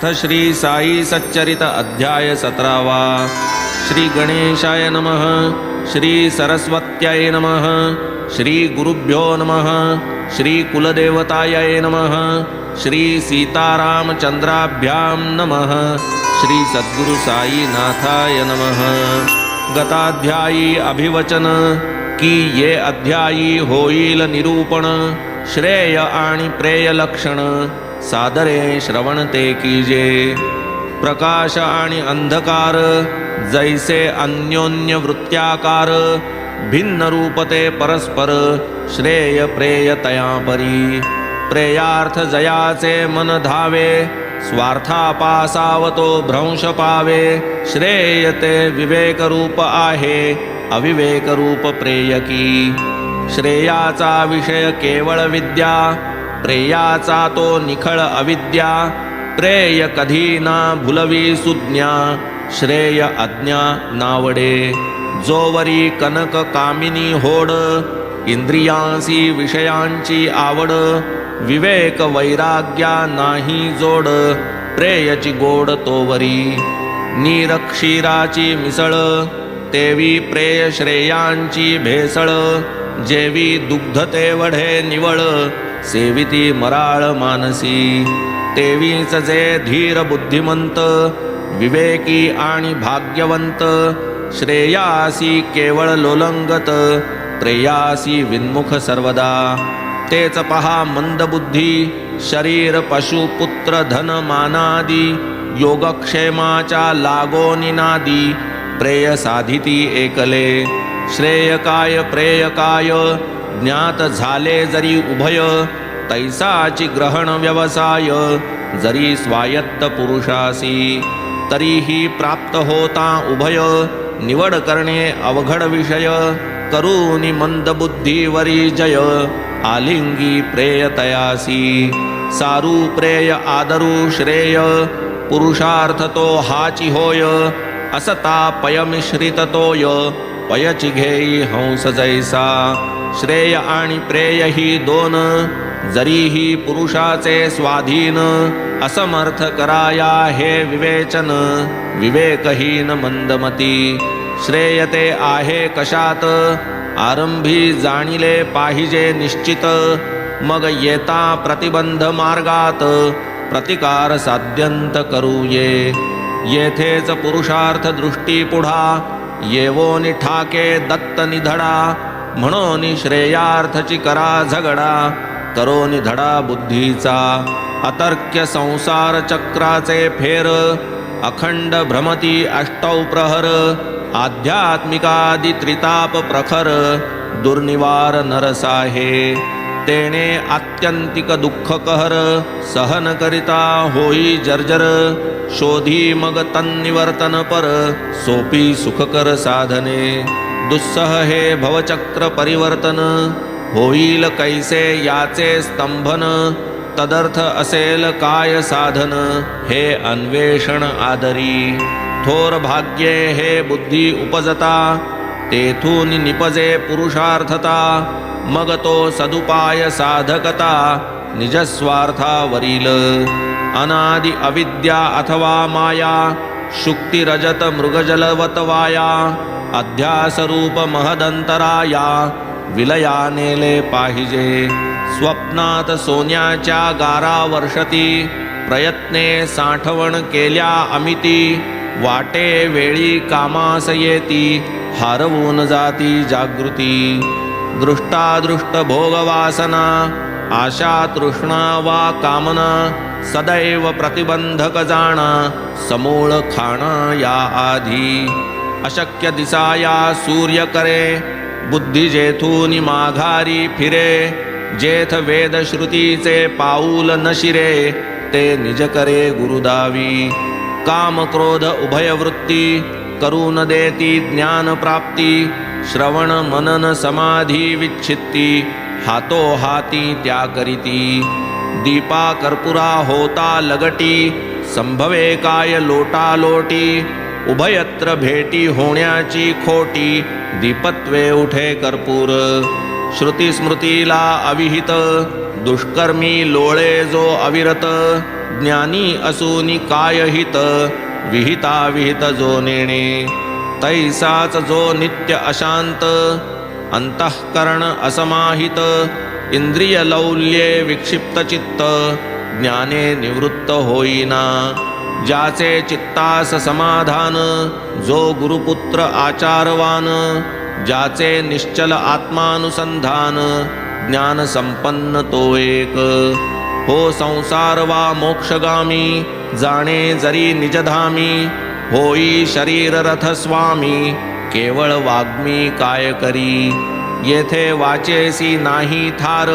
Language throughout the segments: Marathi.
अर्थ श्री साई सच्चरित अध्याय 17वा। श्री गणेशाय नमः। श्री सरस्वत्याय नमः। श्री गुरुभ्यो नमः। श्री कुलदेवताय नमः। श्री सीतारामचंद्राभ्यां नमः। श्री सद्गुरु साई नाथाय नमः। गताध्यायी अभिवचन की ये अध्यायी होईल निरूपण, श्रेय आणि प्रेय लक्षण सादरे श्रवण ते कीजे। प्रकाश आणि अंधकार जैसे अन्योन्य वृत्त्याकार, भिन्न रूपते परस्पर श्रेय प्रेय तयापरी। प्रेयार्थ जयाचे मन धावे, स्वार्थापासावतो भ्रंश पावे। श्रेय ते विवेक रूप आहे, अविवेक रूप प्रेयकी। श्रेयाचा विषय केवळ विद्या, प्रेयाचा तो निखळ अविद्या। प्रेय कधी ना भुलवी सुज्ञा, श्रेय अज्ञा नावडे। जोवरी कनक कामिनी होड, इंद्रियांसी विषयांची आवड। विवेक वैराग्या नाही जोड, प्रेयची गोड तोवरी। नीर क्षीराची मिसळ, तेवी प्रेय श्रेयांची भेसळ। जेवी दुग्ध ते वढे निवळ, सेविती मराळ मानसी। तेवीच जे धीर बुद्धिमंत, विवेकी आणि भाग्यवंत। श्रेयासी केवळ लोलंगत, प्रेयासी विन्मुख सर्वदा। तेच पहा मंदबुद्धी, शरीर पशु पुत्र धन मानादी। योगक्षेमाच्या लागो निनादी, प्रेय साधिती एकले। श्रेय काय प्रेय काय, ज्ञात झाले जरी उभय। तैसाची ग्रहण व्यवसाय, जरी स्वायत्त पुरुषासी। तरीही प्राप्त होता उभय, निवड करणे अवघड विषय। करूनी मंदबुद्धीवरी जय, आलिंगी प्रेय तयासी। सारू प्रेय आदरू श्रेय, पुरुषार्थ तो हाची होय। असता पयमिश्रित तोय, पयची घेई हंस जैसा। श्रेय आणि प्रेय ही दोन, जरीही पुरुषाचे स्वाधीन। असमर्थ कराया हे विवेचन, विवेकहीन मंदमती। श्रेय ते आहे कशात, आरंभी जाणिले पाहिजे निश्चित। मग येता प्रतिबंध मार्गात, प्रतिकार साध्यंत करूये। येथेच पुरुषार्थ दृष्टी पुढा, येवोनी ठाके दत्त निधडा। म्हणून श्रेयार्थची करा झगडा, करोनी धडा बुद्धीचा। अतर्क्य संसार चक्राचे फेर, अखंड भ्रमती अष्टौ प्रहर। आध्यात्मिकादि त्रिताप प्रखर, दुर्निवार नरसाहे। तेने आत्यंतिक दुःख कहर, सहन करिता होई जर्जर। शोधी मग तन्निवर्तन पर, सोपी सुखकर साधने। दुस्सह हे भवचक्र परिवर्तन, होईल कैसे याचे स्तंभन। तदर्थ असेल काय साधन, हे अन्वेषण आदरी। थोर भाग्ये हे बुद्धी उपजता, तेथून निपजे पुरुषार्थता। मग तो सदुपाय साधकता, निजस्वार्थावरील। अनादि अविद्या अथवा माया, शुक्ती रजत मृगजलवत वाया। अध्यासरूप महदंतराया, विलया नेले पाहिजे। स्वप्नात सोन्याच्या गारा वर्षती, प्रयत्ने साठवण केल्या अमिती। वाटे वेळी कामास येती, हारवून जाती जागृती। दृष्टादृष्ट भोगवासना, आशा तृष्णा वा कामना। सदैव प्रतिबंधक जाणा, समूळ खाणा या आधी। अशक्य दिसाया सूर्य करे, बुद्धी जेथून माघारी फिरे। जेथ वेद श्रुतीचे पाऊल न शिरे, ते निज करे गुरुदावी। काम क्रोध उभय वृत्ती, करून देती ज्ञान प्राप्ती। श्रवण मनन समाधी विच्छित्ती, हातो हाती त्या करीती। दीपा कर्पुरा होता लगटी, संभवे काय लोटा लोटी। उभयत्र भेटी होण्याची खोटी, दीपत्वे उठे कर्पूर। श्रुती स्मृतीला अविहित, दुष्कर्मी लोळे जो अविरत। ज्ञानी असुनी कायहित विहिता विहित जो नेणे तैसाच जो नित्य अशांत अंतःकरण असमाहित इंद्रिय लौल्ये विक्षिप्त चित्त ज्ञाने निवृत्त होईना ज्याचे चित्तास समाधान जो गुरुपुत्र आचारवान ज्याचे निश्चल आत्मानुसंधान ज्ञान संपन्न तो एक हो संसार वा मोक्षगामी जाणे जरी निजधामी होई शरीर रथ स्वामी केवळ वाग्मी काय करी येथे वाचेसी नाही थार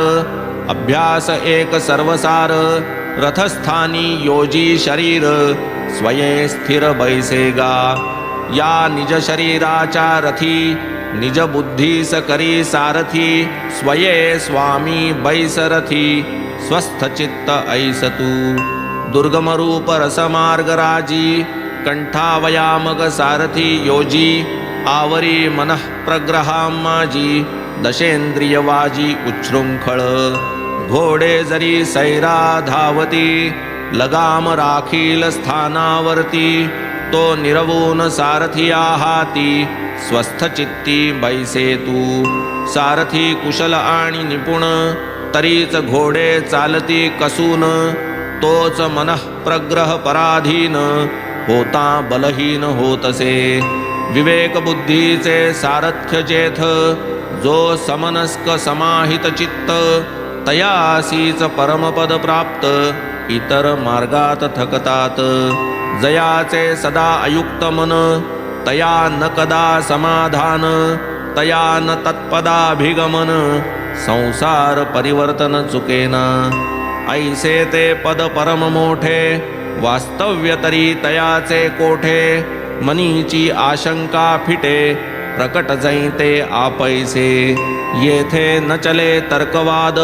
अभ्यास एक सर्वसार रथस्थानी योजी शरीर स्वये स्थिर बैसेगा या निज शरीराच्या रथी निज बुद्धीस करी सारथी स्वये स्वामी बैसरथी स्वस्थ चित्त ऐस तू दुर्गम रूप रसमार्ग राजी कंठावया मग सारथी योजी आवरी मनः प्रग्रहा माझी दशेंद्रियवाजी उच्छृंखळ घोडे जरी सैरा धावती लगाम राखील स्थानावरती तो निरवून सारथिया हाती स्वस्थ चित्ती बैसे तू सारथी कुशल आणि निपुण तरीच घोडे चालती कसून तोच मनः प्रग्रह पराधीन होता बलहीन होतसे विवेक बुद्धीचे सारथ्य जेथ जो समनस्क समाहित चित्त तयासीच परमपद प्राप्त इतर मार्गात थकतात जयाचे सदा अयुक्त मन तया न कदा समाधान तया न तत्पदाभिगमन संसार परिवर्तन चुकेना ऐसे ते पद परम मोठे वास्तव्य तरी तयाचे कोठे मनीची आशंका फिटे प्रकट जैते आपैसे येथे न चले तर्कवाद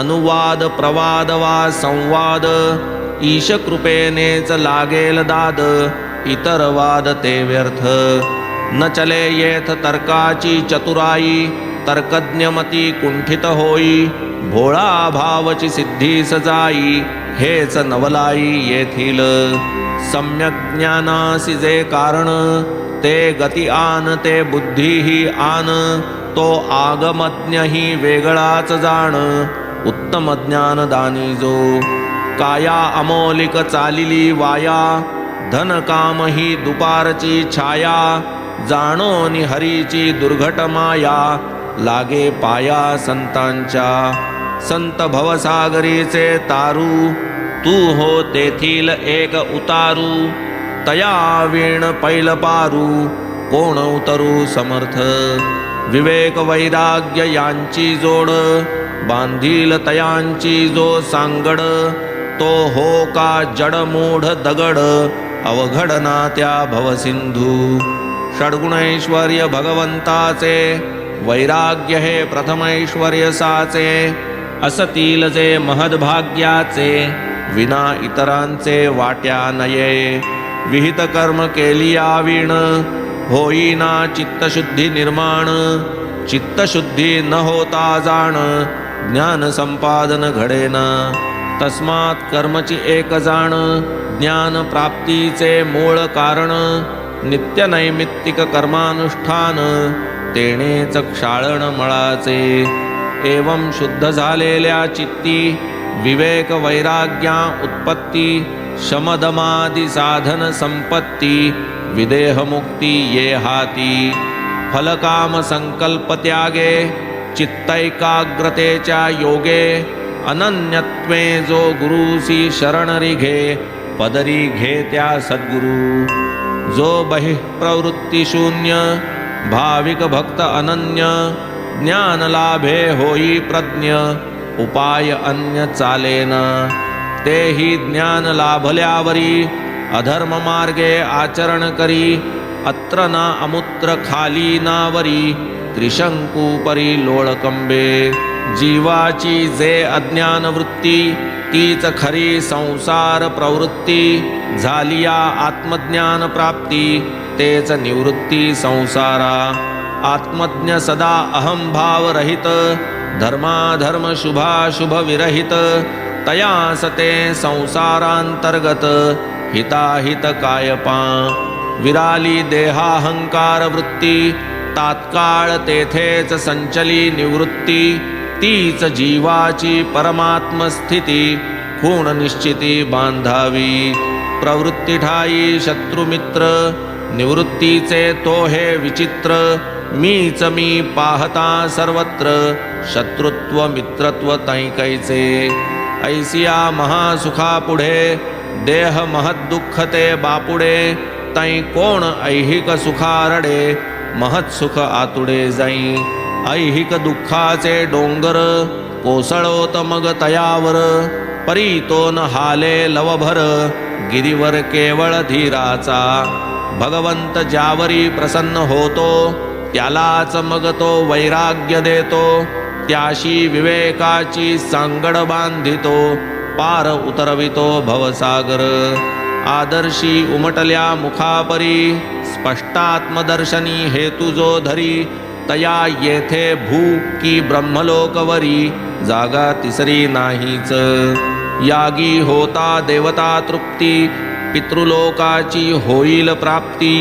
अनुवाद प्रवाद वा संवाद ईश कृपेनेच लागेल दाद इतर वाद ते व्यर्थ न चले येथ तर्काची चतुराई तर्कज्ञमती कुंठित होई भोळा भावची सिद्धी सजाई हेच नवलाई येथील सम्यक ज्ञानासी जे कारण ते गती आन ते बुद्धीही आन तो आगमज्ञही वेगळाच जाण उत्तम ज्ञानदानी जो काया अमोलिक चालिली वाया धन काम ही दुपारची छाया जाणोनी हरीची दुर्घट माया लागे पाया संतांच्या संत भवसागरीचे तारू तू हो तेथील एक उतारू तया वीण पैल पारू कोण उतरू समर्थ विवेक वैराग्य यांची जोड बांधील तयांची जो सांगड तो हो का जड मूढ दगड अवघड ना त्या भवसिंधू षड्गुणैश्वर्य भगवंताचे वैराग्य हे प्रथमैश्वर्य साचे असतील जे महद्भाग्याचे विना इतरांचे वाट्या नये विहित कर्म केलिया वीण होईना चित्तशुद्धी निर्माण चित्तशुद्धी न होता जाण ज्ञान संपादन घडेना तस्मात् कर्मची एक जाण ज्ञान प्राप्तीचे मूळ कारण नित्य नैमित्तिक कर्मानुष्ठान तेणेच क्षाळण मळाचे एवं शुद्ध झालेल्या चित्ती विवेक वैराग्या उत्पत्ती शमदमादि साधन संपत्ती विदेह मुक्ती ये हाती फलकाम संकल्प त्यागे चित्तैकाग्रतेच्या योगे अनन्यत्वे जो गुरुसी शरण रिघे पदरी घे त्या सद्गुरु जो बहिः प्रवृत्ती शून्य भाविक भक्त अनन्य ज्ञान लाभे होई प्रज्ञ उपाय अन्य चालेना तेही ज्ञान लाभल्यावरी अधर्म मार्गे आचरण करी अत्र ना अमुत्र खाली नावरी त्रिशंकू परी लोळकंबे जीवाची जे अज्ञान वृत्ती तीच खरी संसार प्रवृत्ती झालिया आत्मज्ञान प्राप्ती तेच निवृत्ती संसारा आत्मज्ञ सदा अहम भाव रहित धर्माधर्म शुभाशुभ विरहित तयासते संसारांतर्गत हिताहित कायपा विराली देहाहंकार वृत्ती तात्काळ तेथेच संचली निवृत्ती तीच जीवाची परमात्मस्थिती खूण निश्चिती बांधावी प्रवृत्ती ठाई शत्रुमित्र निवृत्तीचे तो हे विचित्र मीच मी पाहता सर्वत्र शत्रुत्व मित्रत्व तैकैचे ऐसिया महासुखा पुढे देह महद्दुःख ते बापुडे तै कोण ऐहिक सुखारडे महत्सुख आतुडे जाई ऐहिक दुःखाचे डोंगर कोसळोत मग तयावर परी तो न हाले लवभर गिरीवर केवळ धीराचा भगवंत ज्यावरी प्रसन्न होतो त्यालाच मग तो वैराग्य देतो त्याशी विवेकाची सांगड बांधितो पार उतरवितो भवसागर आदर्शी उमटल्या मुखापरी स्पष्टात्मदर्शनी हेतु जो धरी तया येथे भू की ब्रह्मलोकवरी जागा तिसरी नाहीच यागी होता देवता तृप्ती पितृलोकाची होईल प्राप्ती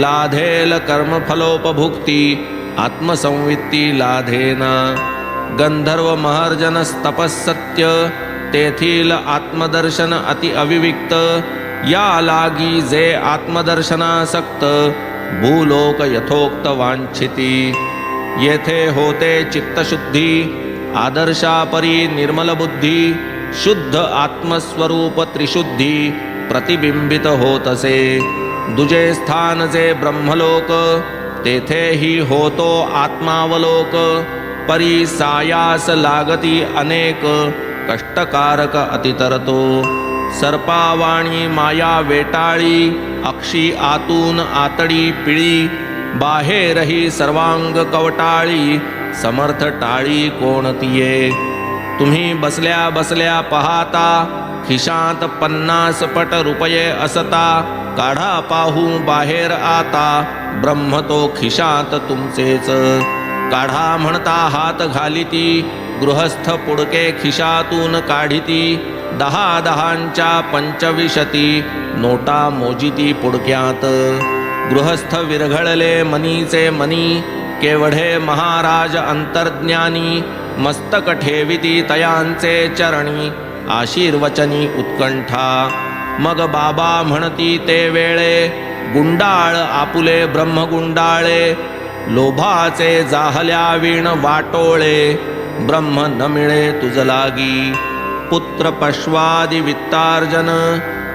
लाधेल कर्मफलोपभुक्ती आत्मसंवित्ती लाधेना गंधर्व महर्जनस्तपस्सत्य तेथील आत्मदर्शन अति अविविक्त या लागी जे आत्मदर्शनासक्त भूलोक यथोक्त वांछिती येथे होते चित्तशुद्धी आदर्शापरी निर्मल बुद्धी शुद्ध आत्मस्वरूप त्रिशुद्धी प्रतिबिंबित होतसे दुजे स्थान जे ब्रह्मलोक तेथेही होतो आत्मावलोक परी सायास लागती अनेक कष्टकारक अतितरतो सर्पावाणी माया वेटाळी अक्षी आतून आतडी पिळी बाहेरही सर्वांग कवटाळी समर्थ टाळी कोणतीये तुम्ही बसल्या बसल्या पाहता खिशात 50 पट रुपये असता काढा पाहू बाहेर आता ब्रह्म तो खिशात तुमचेच काढा म्हणता हात घालिती गृहस्थ पुडके खिशातून काढिती 10-10च्या 25 नोटा मोजिती पुडक्यात गृहस्थ विरघळले मनीचे मनी केवढे महाराज अंतर्ज्ञानी मस्तक ठेविती तयांचे चरणी आशीर्वचनी उत्कंठा मग बाबा म्हणती ते वेळे गुंडाळ आपुले ब्रह्मगुंडाळे लोभाचे जाहल्या वीण वाटोळे ब्रह्म न मिळे तुझ लागी पुत्र पश्वादी वित्तार्जन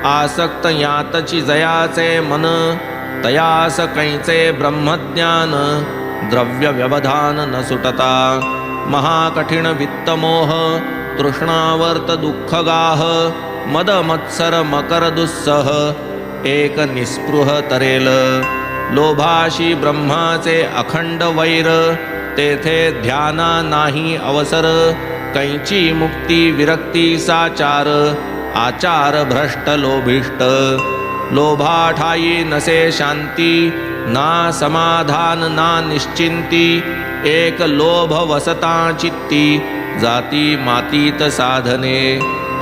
आसक्त यातची जयाचे मन तयास कैचे ब्रह्मज्ञान द्रव्य व्यवधान न सुटता महाकठीण वित्तमोह तृष्णावर्त दुःखगाह मद मत्सर मकर दुस्सह एक निस्पृह तरेल लोभाशी ब्रह्माचे अखंड वैर तेथे ध्याना नाही अवसर कैची मुक्ती विरक्ती साचार आचार भ्रष्ट लोभिष्ट लोभाठाई नसे शांती ना समाधान ना निश्चिंती एक लोभ वसता चित्ती जाती मातीत साधने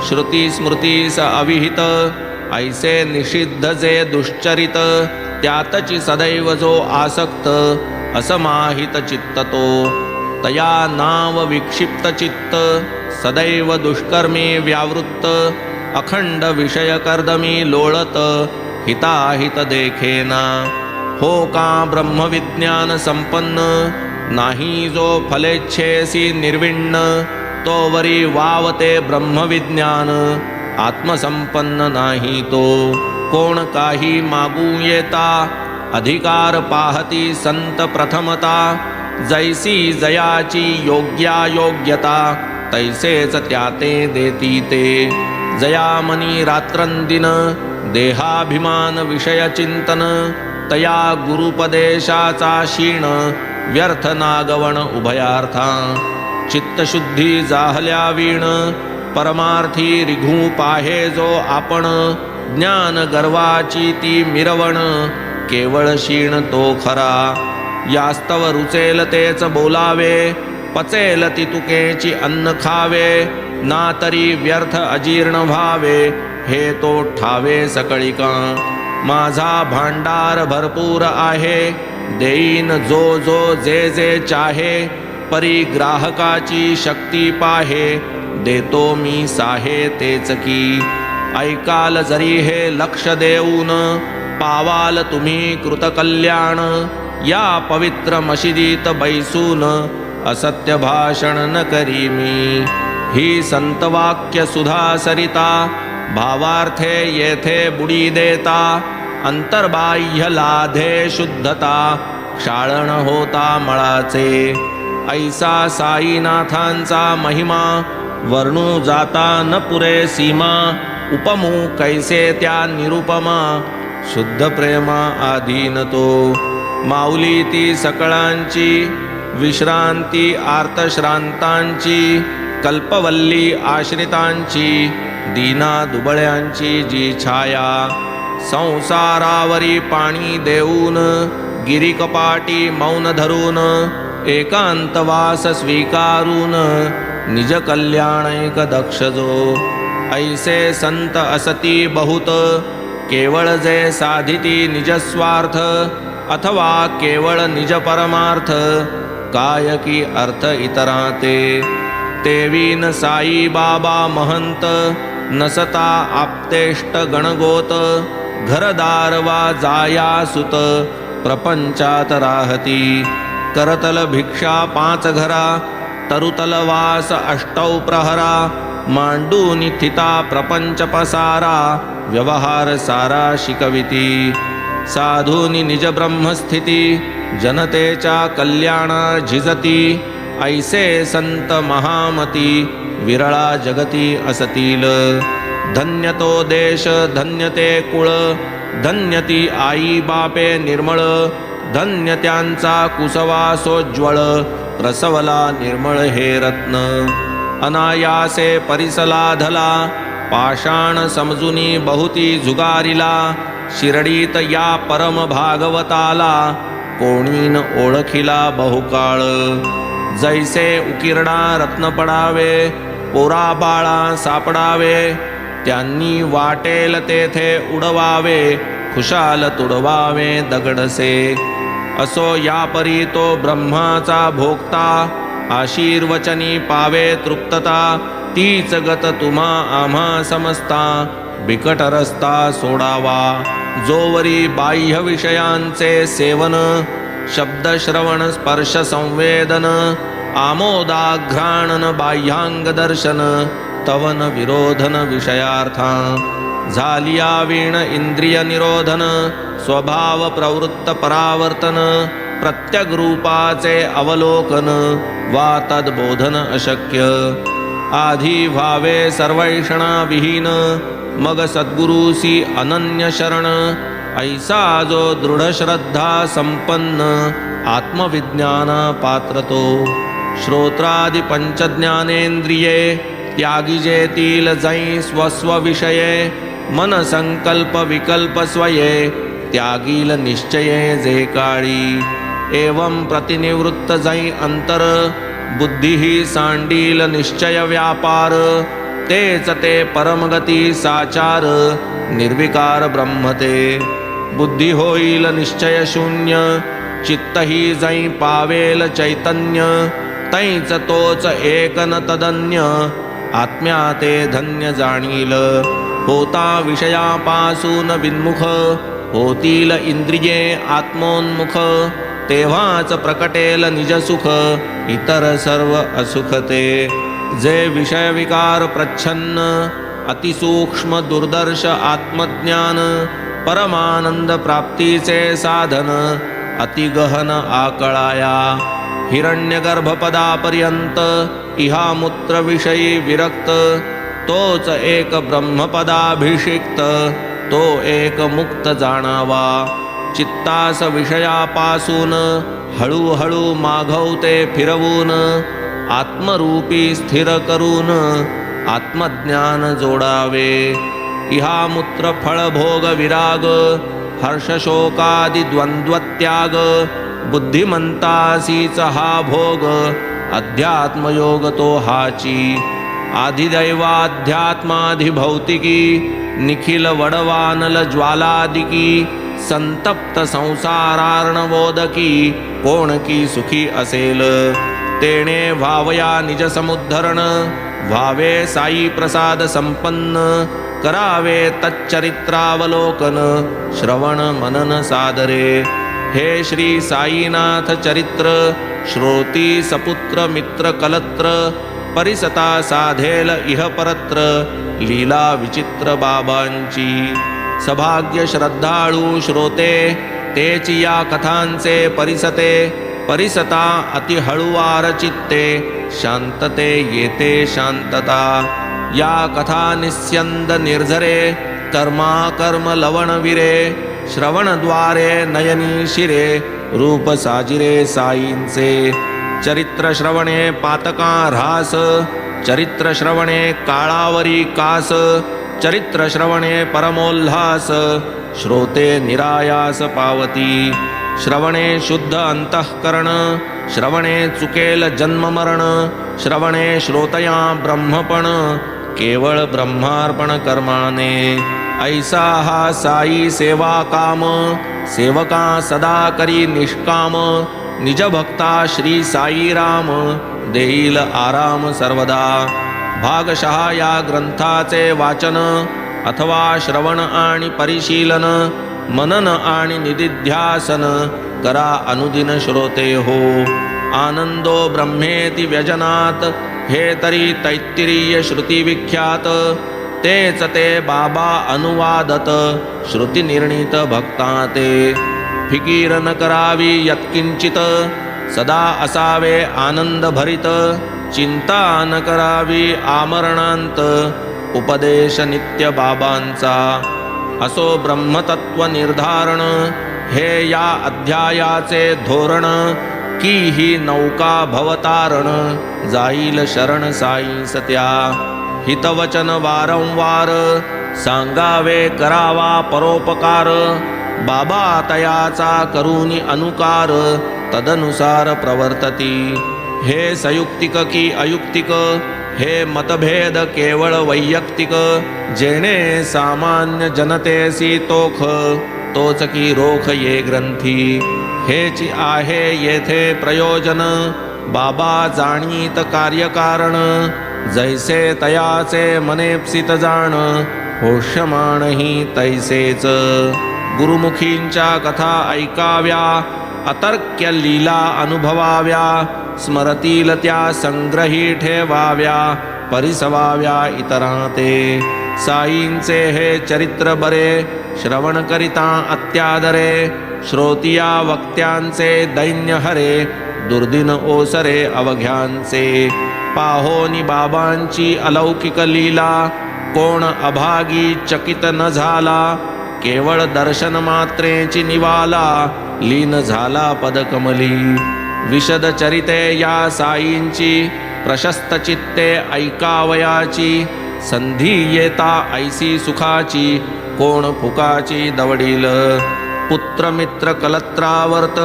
श्रुती स्मृतीस अविहित ऐसे निषिद्ध जे दुश्चरित त्यातची सदैव जो आसक्त असमाहित चित्त तो तया नाव विक्षिप्त चित्त सदैव दुष्कर्मी व्यावृत्त अखंड विषय कर्दमी लोळत हिताहित देखेना हो का ब्रह्मविज्ञान संपन्न नाही जो फलेच्छेसी निर्विण्ण तो वरी वावते ब्रह्मविज्ञान आत्मसंपन्न नाही तो कोण काही मागू येता अधिकार पाहती संत प्रथमता जैसी जयाची योग्यायोग्यता तैसेच त्याते देती ते जयामनी रात्रंदिन देहाभिमान विषय चिंतन तया गुरुपदेशाचा क्षीण व्यर्थ नागवण उभयार्था चित्तशुद्धी जाहल्या वीण परमार्थी रिघू पाहे जो आपण ज्ञान गर्वाची ती मिरवण केवळ क्षीण तो खरा यास्तव रुचेल तेच बोलावे पचेल ती तुकेची अन्न खावे ना तरी व्यर्थ अजीर्ण व्हावे, हे तो ठावे सकळिका. माझा भांडार भरपूर आहे, देईन जो जो जे जे चाहे. परिग्राहकाची शक्ती पाहे, देतो मी साहे तेच की. ऐकाल जरी हे लक्ष देऊन, पावाल तुम्ही कृतकल्याण. या पवित्र मशिदीत बैसून, असत्य भाषण न करी मी. ही संतवाक्य सुधा सरिता, भावार्थे येथे बुडी देता. अंतर्बाह्य लाधे शुद्धता, क्षाळण होता मळाचे. ऐसा साईनाथांचा महिमा, वर्णू जाता न पुरे सीमा. उपमू कैसे त्या निरुपमा, शुद्ध प्रेमा आधीन तो. माऊली ती सकळांची, विश्रांती आर्तश्रांतांची. कल्पवल्ली आश्रितांची, दीना दुबळ्यांची जी छाया. संसारावरी पाणी देऊन, गिरिकपाटी मौन धरून. एकांतवास स्वीकारून, निज कल्याणैक दक्ष जो. ऐसे संत असती बहुत, केवळ जे साधिती निजस्वार्थ. अथवा केवळ निज परमार्थ, काय की अर्थ इतरा ते. तेवीन साई बाबा महंत, नसता आप्तेष्ट गणगोत. घरदार वा जाया सुत, प्रपंचात राहती. करतल भिक्षा 5 घरा, तरुतल वास 8 प्रहरा. मांडून थिता प्रपंच पसारा, व्यवहार सारा शिकविती. साधूनी निज ब्रह्मस्थिती, जनतेच्या कल्याणा झिजती. ऐसे संत महामती, विरळा जगती असतील. धन्य तो देश, धन्य ते कुळ. धन्य ती आई बापे निर्मळ. धन्य त्यांचा कुसवासोज्वळ, प्रसवला निर्मळ हे रत्न. अनायासे परिसलाधला, पाषाण समजुनी बहुती झुगारिला. शिरडीत या परम भागवताला, कोणीन ओळखिला बहुकाळ. जैसे उकिरडा रत्न पडावे, पोरा बाळा सापडावे. त्यांनी वाटेल तेथे उडवावे, खुशाल तुडवावे दगडसे. असो यापरी तो ब्रह्माचा भोगता, आशीर्वचनी पावे तृप्तता. तीच गत तुम्हा आम्हा समजता, बिकट रस्ता सोडावा. जोवरी बाह्य विषयांचे सेवन, शब्द श्रवण स्पर्श संवेदन. आमोदाघ्राणन बाह्यांग दर्शन, तवन विरोधन विषयार्था. झालिया वीण इंद्रिय निरोधन, स्वभाव प्रवृत्त परावर्तन. प्रत्यग रूपाचे अवलोकन, वा तद्बोधन अशक्य. आधी व्हावे सर्वैषणा विहीन, मग सद्गुरूसी अनन्य शरण. ऐसा जो दृढ श्रद्धा संपन्न, आत्मविज्ञान पात्रतो. श्रोत्रादि पंचज्ञानेंद्रिये, त्यागी जेतील जै स्वस्व विषये. मन संकल्प विकल्प स्वये, त्यागील निश्चये जे काळी. एवं प्रतिनिवृत्त जै अंतर, बुद्धी ही सांडील निश्चय व्यापार. तेच ते परमगती साचार, निर्विकार ब्रह्मते. बुद्धी होईल निश्चय शून्य, चित्त ही जै पावेल चैतन्य. तैच तोच एक न तदन्य, आत्म्या ते धन्य जाणील. होता विषयापासून विन्मुख, होतील इंद्रिये आत्मोन्मुख. तेव्हाच प्रकटेल निजसुख, इतर सर्व असुखते. जे विषय विकार प्रच्छन्न, अतिसूक्ष्म दुर्दर्श आत्मज्ञान. परमानंद प्राप्तीचे साधन, अतिगहन आकळाया. हिरण्यगर्भपदापर्यंत इहामूत्र विषयी विरक्त. तोच एक ब्रह्मपदाभिषिक्त, तो एक मुक्त जाणावा. चित्तास विषयापासून हळूहळू माघवते फिरवून. आत्मरूपी स्थिर करून, आत्मज्ञान जोडावे. इहामूत्र फळभोग विराग, हर्षशोकादि द्वंद्वत्याग. बुद्धिमंतासीच हा भोग, अध्यात्मयोग तो हाची. आधिदैवाध्यात्माधिभौतिकी निखिल वडवानल ज्वालादिकी संतप्त संसारार्णवोदकी कोण की सुखी असेल तेणे व्हावया निज समुद्धरण व्हावे साई प्रसाद संपन्न करावे तच्चरित्रावलोकन श्रवण मनन सादरे हे श्री साईनाथ चरित्र श्रोती सपुत्र मित्र कलत्र परिसता साधेल इह परत्र लीला विचित्र बाबांची सभाग्य श्रद्धाळू श्रोते तेची या कथांचे परिसते परिसता अति हळुवार चित्ते शांतते येते शांतता या कथा निस्यंद निर्झरे कर्मा कर्म लवण विरे श्रवणद्वारे नयनी शिरे रूप साजिरे साईंचे चरित्र श्रवणे पातका ऱ्हास चरित्र श्रवणे काळावरी कास चरित्र श्रवणे परमोल्हास श्रोते निरायास पावती श्रवणे शुद्ध अंतःकरण श्रवणे चुकेल जन्म मरण श्रवणे श्रोतया ब्रह्मपण केवळ ब्रह्मार्पण कर्माने ऐसा हा साई सेवा काम सेवका सदा करी निष्काम निज भक्ता श्री साई राम देईल आराम सर्वदा भागशः या ग्रंथाचे वाचन अथवा श्रवण आणि परिशीलन मनन आणि निदिध्यासन करा अनुदिन श्रोते हो आनंदो ब्रह्मेति व्यजनात हे तरी तैत्तिरीय श्रुती विख्यात तेच ते बाबा अनुवादत श्रुती निर्णित भक्ता ते फिकीर न करावी यत्किंचित सदा असावे आनंद भरित चिंता न करावी आमरणांत उपदेश नित्य बाबांचा असो ब्रह्मतत्व निर्धारण हे या अध्यायाचे धोरण की ही नौका भवतारण जाईल शरण साई सत्या हितवचन वारंवार सांगावे करावा परोपकार बाबा तयाचा करूनी अनुकार तदनुसार प्रवर्तती हे सयुक्तिक की अयुक्तिक हे मतभेद केवळ वैयक्तिक जेणे सामान्य जनतेसी तोख तोच की रोख ये ग्रंथी हेची आहे येथे प्रयोजन बाबा जाणीत कार्यकारण जैसे तयाचे मनेप्सित जाण होष्यमानही तैसेच गुरुमुखींच्या कथा ऐकाव्या अतर्क्य लीला अनुभवाव्या स्मरतील त्या संग्रही ठेवाव्या परिसवाव्या इतरांते साईंचे हे चरित्र बरे श्रवण करिता अत्यादरे श्रोतिया वक्त्यांचे दैन्य हरे दुर्दिन ओसरे अवघ्यांचे पाहोनी बाबांची अलौकिक लीला कोण अभागी चकित न झाला केवळ दर्शन मात्रेची निवाला लीन झाला पदकमली विशद चरिते या साईंची प्रशस्त चित्ते ऐकावयाची संधी येता ऐसी सुखाची कोण फुकाची दवडील पुत्र मित्र कलत्रावर्त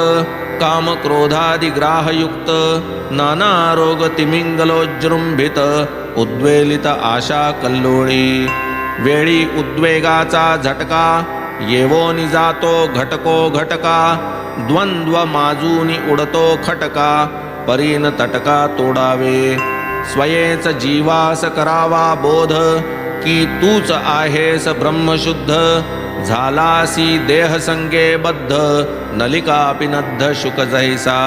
काम क्रोधादि ग्राहयुक्त नाना रोग तिमिंगलोजृंभित उद्वेलित आशा कल्लोळी वेळी उद्वेगाचा झटका येवोनी जातो घटको घटका द्वंद्व माजूनी उडतो खटका परीन तटका तोडावे स्वयेच जीवास करावा बोध की तूच आहेस ब्रह्मशुद्ध झालासी देह संगे बद्ध नलिका पिनद्ध शुक जैसा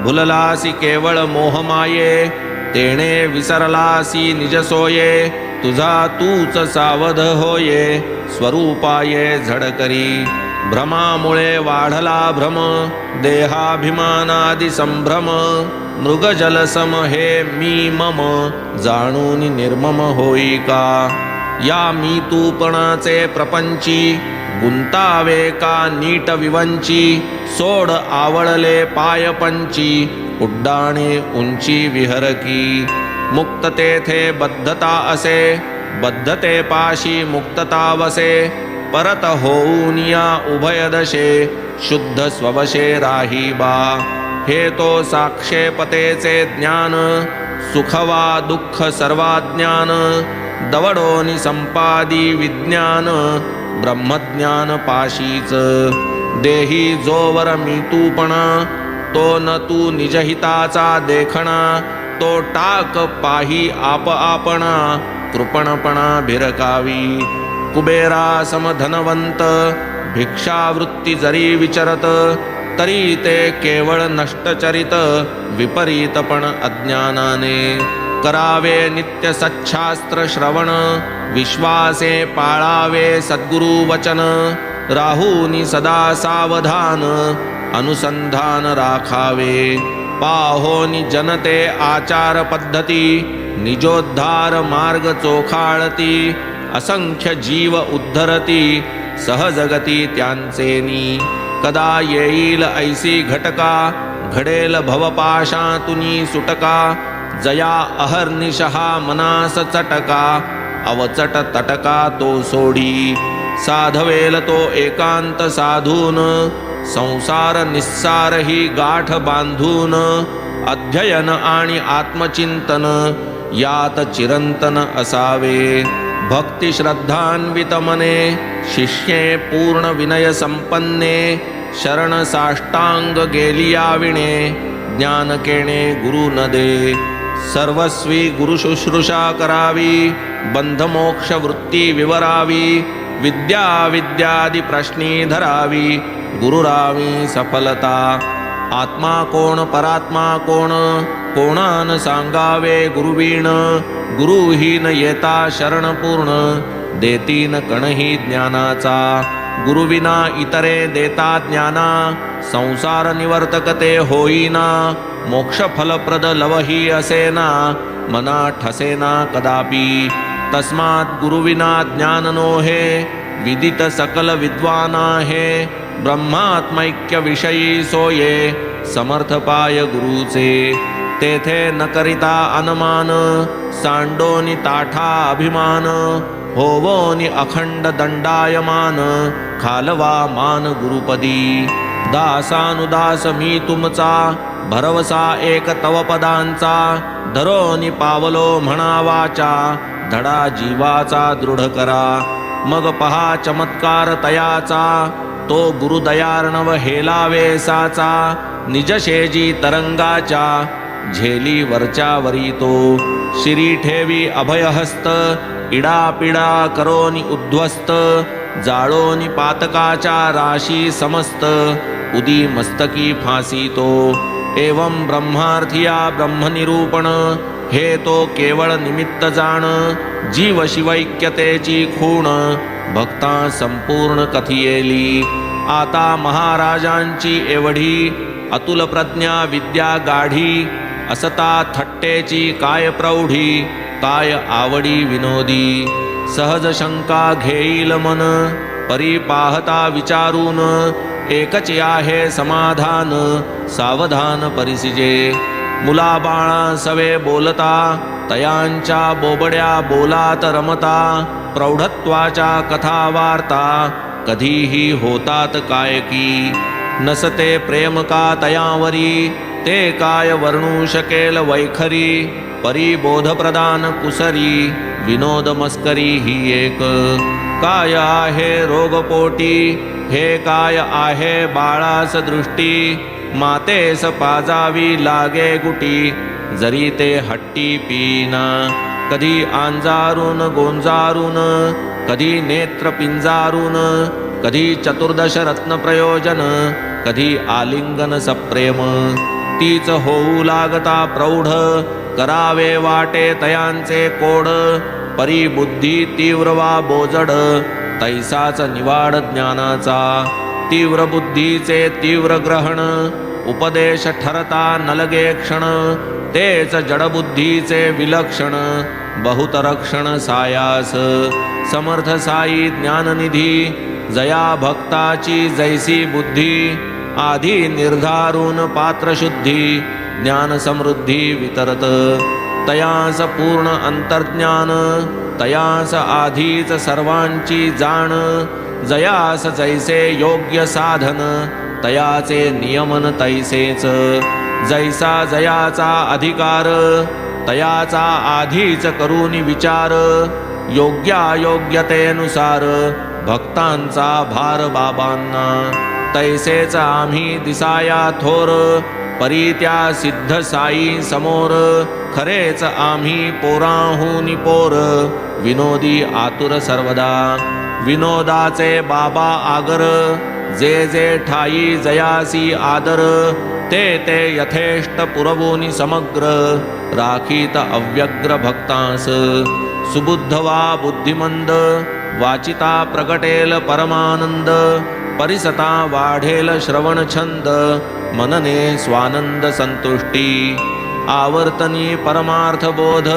भुललासी केवळ मोहमाये तेणे विसरलासी निजसोये तुझा तूच सावध होये स्वरूपाये झडकरी भ्रमामुळे वाढला भ्रम देहाभिमानादि संभ्रम मृगजलसम हे मी मम जाणून निर्मम होई का या मी तूपणाचे प्रपंची गुंतावे का नीट विवंची सोड आवळले पाय पंची उड्डाणे उंची विहरकी मुक्त तेथे बद्धता असे बद्धते पाशी मुक्तता वसे परत होऊन या उभयदशे शुद्ध स्ववशे राही बा हे तो साक्षेपतेचे ज्ञान सुखवा दुःख सर्वाज्ञान दवडोनी संपादी विज्ञान ब्रह्मज्ञान पाशीच देही जोवर मी तूपणा तो न तू निजहिताचा देखणा तो टाक पाही आप आपणा कृपणपणा भिरकावी कुबेरा समधनवंत भिक्षावृत्ती जरी विचरत तरी ते केवळ नष्टचरित विपरीतपण अज्ञानाने करावे नित्य सच्छास्त्र श्रवण विश्वासे पाळावे सद्गुरु वचन राहूनी सदा सावधान अनुसंधान राखावे पाहोनी जनते आचार पद्धती निजोद्धार मार्ग चोखाळती असंख्य जीव उद्धरती सहजगती त्यांचेनी कदा येईल ऐसी घटका घडेल भवपाशातुनी सुटका जया अहर्निशहा मनास चटका अवचट तटका तो सोडी साधवेल तो एकांत साधून संसार निस्सार ही गाठ बांधून अध्ययन आणि आत्मचिंतन यात चिरंतन असावे भक्ती श्रद्धान्वित मने शिष्ये पूर्ण विनय संपन्ने शरण साष्टांग गेलिया विणे ज्ञान केणे गुरु न दे सर्वस्वी गुरुशुश्रूषा करावी बंधमोक्ष वृत्ती विवरावी विद्या विद्यादि प्रश्नी धरावी गुरुरावी सफलता आत्मा कोण परात्मा कोण कोणान सांगावे गुरुवीण गुरुहीन येता शरण पूर्ण देतीन कणही ज्ञानाचा गुरुविना इतरे देता ज्ञाना संसार निवर्तक ते होईना मोक्ष फलप्रद लवही असेना मना ठसेना कदापि तस्मात् गुरुविना ज्ञान नोहे विदित सकल विद्वाना हे ब्रह्मात्मैक्य विषयी सोये समर्थ पाय गुरुचे तेथे न करिता अनुमान सांडोनी ताठा अभिमान होवोनी अखंड दंडायमान खालवा मान गुरुपदी दासानुदास मी तुमचा भरवसा एक तव पदांचा धरोनी पावलो म्हणावाचा धडा जीवाचा दृढ करा मग पहा चमत्कार तयाचा तो गुरुदयार्णव हेलावे साचा निजशेजी तरंगाच्या झेली वरच्या वरी तो शिरी ठेवी अभयहस्त इडापिडा करोनी उद्ध्वस्त जाळोनी पातकाच्या राशी समस्त उदी मस्तकी फासी तो एवं ब्रह्मार्थिया ब्रह्मनिरूपण हे तो केवळ निमित्त जाण जीव शिवैक्यतेची खूण भक्ता संपूर्ण कथियेली आता महाराजांची एवढी अतुल प्रज्ञा विद्या गाढी असता थट्टेची काय प्रौढी काय आवडी विनोदी सहज शंका घेईल मन परी पाहता विचारून एकच आहे समाधान सावधान परिसिजे मुलाबाळा सवे बोलता तयांच्या बोबड्या बोलात रमता प्रौढत्वाच्या कथा वार्ता कधीही होतात काय की नसते प्रेम का तयावरी ते काय वर्णू शकेल वैखरी परी बोधप्रदान कुसरी विनोद मस्करी ही एक काय आहे रोगपोटी हे काय आहे बाळास दृष्टी मातेस पाजावी लागे गुटी जरी ते हट्टी पीना कधी आंजारून गोंजारून कधी नेत्र पिंजारून कधी चतुर्दश रत्न प्रयोजन कधी आलिंगन सप्रेम तीच होऊ लागता प्रौढ करावे वाटे तयांचे कोड परी बुद्धी तीव्र वा बोजड तैसाच निवाड ज्ञानाचा तीव्र बुद्धीचे तीव्र ग्रहण उपदेश ठरता नलगे क्षण तेच जडबुद्धीचे विलक्षण बहुतरक्षण सायास समर्थ साई ज्ञाननिधी जया भक्ताची जैसी बुद्धी आधी निर्धारून पात्रशुद्धी ज्ञान समृद्धी वितरत तयास पूर्ण अंतर्ज्ञान तयास आधीच सर्वांची जाण जयास जैसे योग्य साधन तयाचे नियमन तैसेच जैसा जयाचा अधिकार तयाचा आधीच करून विचार योग्यायोग्यतेनुसार भक्तांचा भार बाबांना तैसेच आम्ही दिसाया थोर परी त्या सिद्ध साई समोर खरेच आम्ही पोराहूनी पोर विनोदी आतुर सर्वदा विनोदाचे बाबा आगर जे जे ठाई जयासी आदर ते ते यथेष्ट पुरवूनी समग्र राखीत अव्यग्र भक्तांस सुबुद्ध वा बुद्धिमंद वाचिता प्रगटेल परमानंद परिसता वाढेल श्रवण छंद मनने स्वानंद संतुष्टी आवर्तनी परमार्थ बोध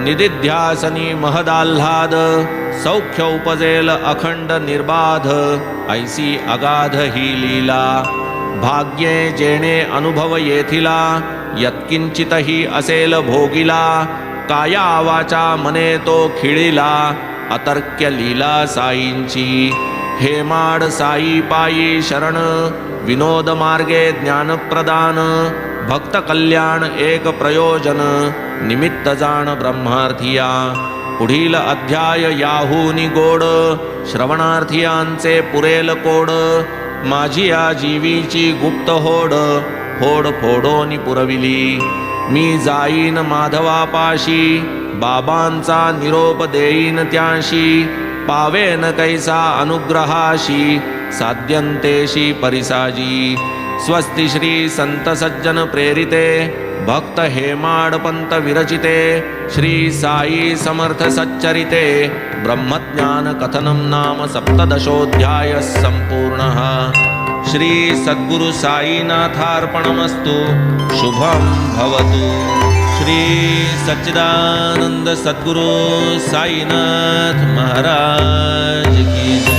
निदिध्यासनी महदाल्हाद सौख्य उपजेल अखंड निर्बाध ऐसी अगाध ही लीला भाग्ये जेणे अनुभव येथिला यत्किंचितही असेल भोगिला काया वाचा मने तो खिळिला अतर्क्य लीला साईंची हेमाड साई पायी शरण विनोद मार्गे ज्ञान प्रदान भक्त कल्याण एक प्रयोजन निमित्त जाण ब्रह्मार्थिया पुढील अध्याय याहूनी गोड श्रवणार्थियांचे पुरेल कोड माझी या जीवीची गुप्त होड होड फोडोनी पुरविली मी जाईन माधवापाशी बाबांचा निरोप देईन त्याशी पावेन कैसा अनुग्रहाशी साध्यंतेशी परिसाजी स्वस्ति श्री संत सज्जन प्रेरिते भक्त हेमाड पंत विरचिते श्री साई समर्थ सच्चरिते ब्रह्मज्ञान कथनम नाम सप्तदशोऽध्याय संपूर्णः श्री सद्गुरु साईनाथार्पणमस्तु शुभं भवतु श्री सच्चिदानंद सद्गुरु साईनाथ महाराज की जय।